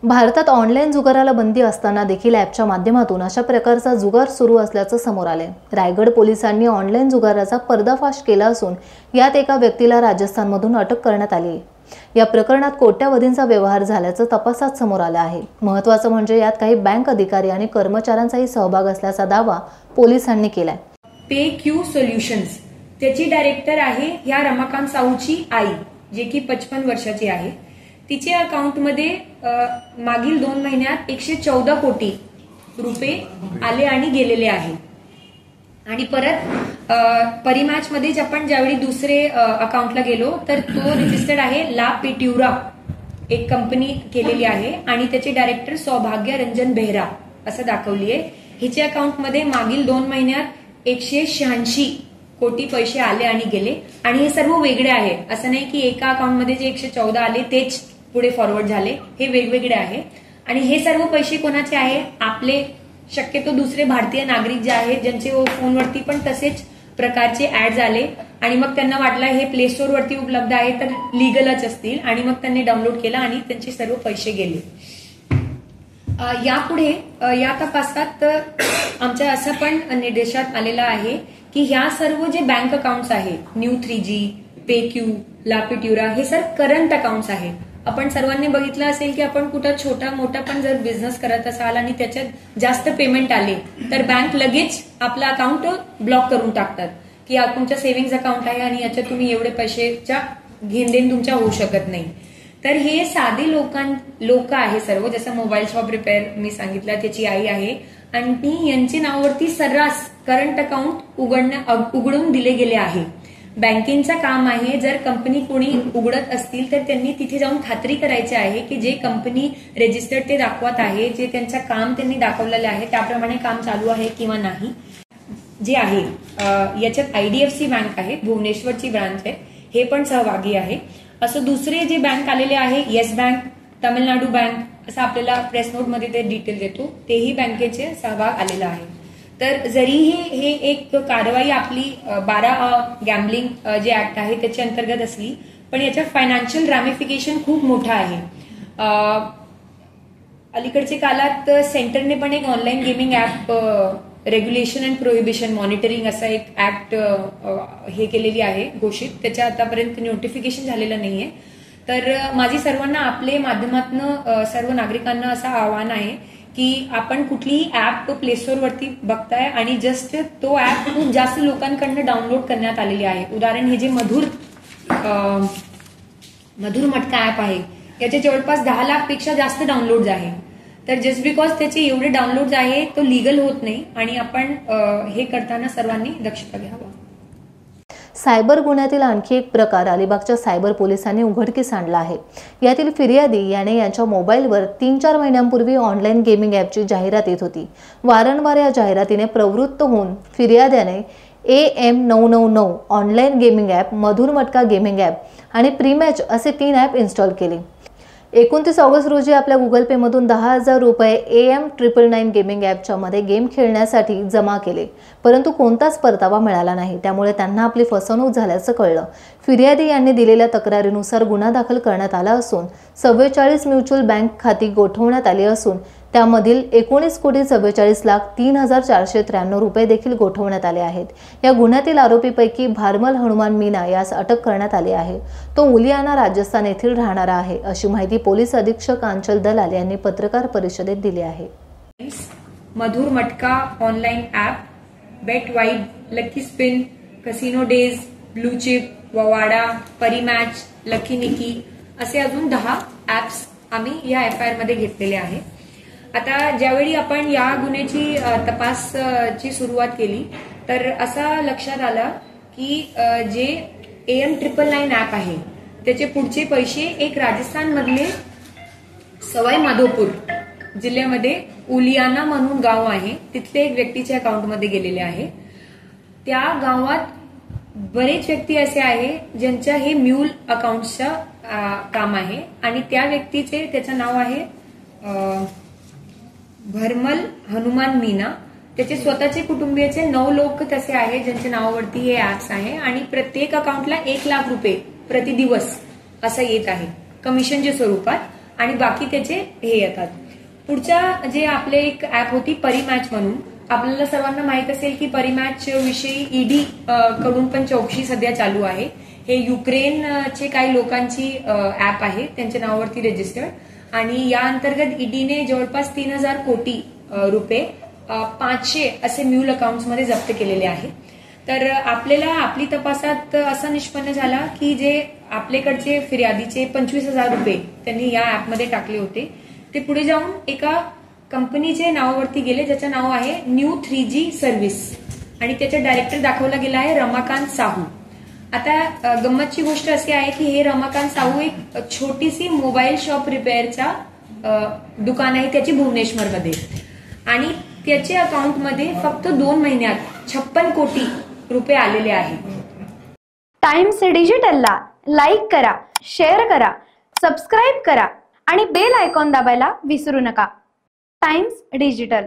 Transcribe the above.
भारतात ऑनलाईन जुगाराला बंदी असताना देखील ॲपच्या माध्यमातून अशा प्रकारचा जुगार सुरू असल्याचं समोर आले। रायगड पोलिसांनी ऑनलाईन जुगाराचा पर्दाफाश केला असून यात एका व्यक्तीला राजस्थानमधून अटक करण्यात आली आहे। या प्रकरणात कोट्यवधींचा व्यवहार झाल्याचं तपासात समोर आलं आहे। महत्त्वाचं म्हणजे यात काही बँक अधिकारी आणि कर्मचाऱ्यांचाही सहभाग असल्याचा दावा पोलिसांनी केलाय। PayQ सोल्युशन्स त्याची डायरेक्टर आहे ह्या रमाकांत साहूची आई, जे की 55 वर्षाची आहे। तिच्या अकाउंटमध्ये मागील 2 महिन्यात 114 कोटी रुपये आले आणि गेलेले आहे। आणि परत परिमॅच मध्ये आपण ज्यावेळी दुसरे अकाउंटला गेलो तर तो रजिस्टर्ड आहे ला पिट्युरा, एक कंपनी केलेली आहे आणि त्याचे डायरेक्टर सौभाग्य रंजन बेहरा असं दाखवली आहे। हिच्या अकाउंटमध्ये मागील 2 महिन्यात 186 कोटी पैसे आले आणि गेले आणि हे सर्व वेगळे आहे। असं नाही की एका अकाउंटमध्ये जे 114 आले तेच पुढे फॉरवर्ड झाले, हे वेगवेगळे आहे। आणि हे सर्व पैसे कोणाचे आहे? आपले शक्यतो दुसरे भारतीय नागरिक जे आहेत ज्यांचे फोनवरती पण तसेच प्रकारचे ऍड्स आले आणि मग त्यांना वाटलं हे प्ले स्टोर वरती उपलब्ध आहे तर लिगलच असतील आणि मग त्यांनी डाउनलोड केला आणि त्यांचे सर्व पैसे गेले। यापुढे या तपासात आमच्या असं पण निर्देशात आलेला आहे की ह्या सर्व जे बँक अकाउंट्स आहेत न्यू 3G, PayQ, ला पिट्युरा हे सर्व करंट अकाउंट्स आहेत। आपण सर्वांनी बघितलं असेल की आपण कुठं छोटा मोठा पण जर बिझनेस करत असाल आणि त्याच्यात जास्त पेमेंट आले तर बँक लगेच आपला अकाउंट ब्लॉक करून टाकतात की तुमचा सेव्हिंग्स अकाउंट आहे आणि याच्यात तुम्ही एवढे पैशाच्या घेणदेण तुमच्या होऊ शकत नाही। तर हे साधे लोक आहे सर्व, जसं मोबाईल शॉप रिपेअर मी सांगितलं त्याची आई आहे आणि यांच्या नावावरती सर्रास करंट अकाउंट उघडून दिले गेले आहे। बँकिंगचं काम आहे, जर कंपनी कोणी उघडत असतील तर त्यांनी तिथे जाऊन खात्री करायची आहे की जे कंपनी रजिस्टर्ड ते दाखवत आहे, जे त्यांचं काम त्यांनी दाखवलेलं आहे त्याप्रमाणे काम चालू आहे किंवा नाही। जे आहे याच्यात IDFC बँक आहे, भुवनेश्वरची ब्रांच आहे, हे पण सहभागी आहे। असं दुसरे जे बँक आलेले आहे येस बँक, तमिळनाडू बँक असं आपल्याला प्रेस नोट मध्ये ते डिटेल देतो, तेही बँकेचे सहभाग आलेला आहे। तर जरीही हे एक कारवाई आपली 12 गॅम्बलिंग जे ऍक्ट आहे त्याच्या अंतर्गत असली पण याच्यात फायनान्शियल रॅमिफिकेशन खूप मोठा आहे। अलीकडच्या काळात सेंटरने पण एक online gaming app regulation and prohibition monitoring असा एक ऍक्ट हे केलेली आहे घोषित, त्याच्या आतापर्यंत नोटिफिकेशन झालेलं नाहीये। तर माझी सर्वांना आपले माध्यमातून सर्व नागरिकांना असं आवाहन आहे की आपण कुठलीही ऍप प्ले स्टोर वरती बघताय आणि जस्ट तो ऍप खूप जास्त लोकांकडनं डाउनलोड करण्यात आलेली आहे। उदाहरण हे जे मधुर मटका ऍप आहे याचे जवळपास 10 लाख पेक्षा जास्त डाउनलोड्स आहे। तर जस्ट बिकॉज त्याचे एवढे डाउनलोड्स आहे तो लीगल होत नाही आणि आपण हे करताना सर्वांनी दक्षता घ्यावा। सायबर गुन्ह्यातील आणखी एक प्रकार अलिबागच्या सायबर पोलिसांनी उघडकीस आणला आहे। यातील फिर्यादी याने यांच्या मोबाईलवर 3-4 महिन्यांपूर्वी ऑनलाईन गेमिंग ॲपची जाहिरात येत होती। वारंवार या जाहिरातीने प्रवृत्त होऊन फिर्याद्याने AM999 ऑनलाईन गेमिंग ॲप, मधुर मटका गेमिंग ॲप आणि प्रीमॅच असे 3 ॲप इन्स्टॉल केले। 29 ऑगस्ट रोजी आपल्या गुगल पे मधून 10,000 रुपये AM999 गेमिंग ॲपच्या मध्ये गेम खेळण्यासाठी जमा केले, परंतु कोणताच परतावा मिळाला नाही। त्यामुळे त्यांना आपली फसवणूक झाल्याचं कळलं। फिर्यादी यांनी दिलेल्या तक्रारीनुसार गुन्हा दाखल करण्यात आला असून 44 म्युच्युअल बँक खाती गोठवण्यात आली असून त्यामधील 19,44,03,493 रुपये देखील गोठवण्यात आले आहेत। या गुन्ह्यातील आरोपीपैकी भारमल हनुमान मीना यास अटक करण्यात आली आहे। तो उलियाना राजस्थान येथील राहणारा आहे, अशी माहिती पोलीस अधीक्षक आंचल दलाल यांनी पत्रकार परिषदेत दिली आहे। Madhur Matka online app, bet vibe, lucky spin, casino days, blue chip, Vavada, Parimatch, lucky Nicky असे अजून 10 ऍप्स आम्ही या FIR मध्ये घेतलेले आहे। आता ज्यावेळी आपण या गुन्ह्याची तपासची सुरुवात केली तर असा लक्षात आला की जे AM999 ऍप आहे त्याचे पुढचे पैसे एक राजस्थान मधले सवाई माधोपूर जिल्ह्यामध्ये उलियाना म्हणून गाव आहे, तिथले एक व्यक्तीच्या अकाउंटमध्ये गेलेले आहे। त्या गावात बरेच व्यक्ती असे आहे ज्यांच्या हे म्यूल अकाउंटचं काम आहे आणि त्या व्यक्तीचे त्याचं नाव आहे भरमल हनुमान मीना। त्याचे स्वतःचे कुटुंबियाचे 9 लोक तसे आहेत ज्यांच्या नावावरती हे ऍप्स आहे आणि प्रत्येक अकाउंटला 1 लाख रुपये प्रतिदिवस असं येत आहे कमिशनच्या स्वरूपात। आणि बाकी त्याचे हे येतात. पुढच्या जे आपले एक ऍप होती परिमॅच म्हणून. आपल्याला सर्वांना माहित असेल की परिमॅच विषयी ईडी कडून पण चौकशी सध्या चालू आहे. हे युक्रेनचे काही लोकांची ऍप आहे, त्यांच्या नावावरती रजिस्टर्ड, आणि या अंतर्गत ईडीने जवळपास 3,000 कोटी रुपये 500 असे म्यूल अकाउंट्स मध्ये जप्त केलेले आहेत. तर आपल्याला आपली तपासात असा निष्पन्न झाला की जे आपल्याकडचे फिर्यादीचे 25,000 रुपये त्यांनी या ऍपमध्ये टाकले होते, ते पुढे जाऊन एका कंपनीचे नावावरती गेले, ज्याचं नाव आहे न्यू 3G सर्व्हिस, आणि त्याचा डायरेक्टर दाखवला गेला आहे रमाकांत साहू. आता गंमतची गोष्ट अशी आहे की हे रमाकांत साहू एक छोटीशी मोबाईल शॉप रिपेअरचा दुकान आहे त्याची भुवनेश्वरमध्ये, आणि त्याच्या अकाउंटमध्ये फक्त 2 महिन्यात 56 कोटी रुपये आलेले आहेत. टाइम्स डिजिटलला लाईक करा, शेअर करा, सबस्क्राईब करा आणि बेल आयकॉन दाबायला विसरू नका. Times digital.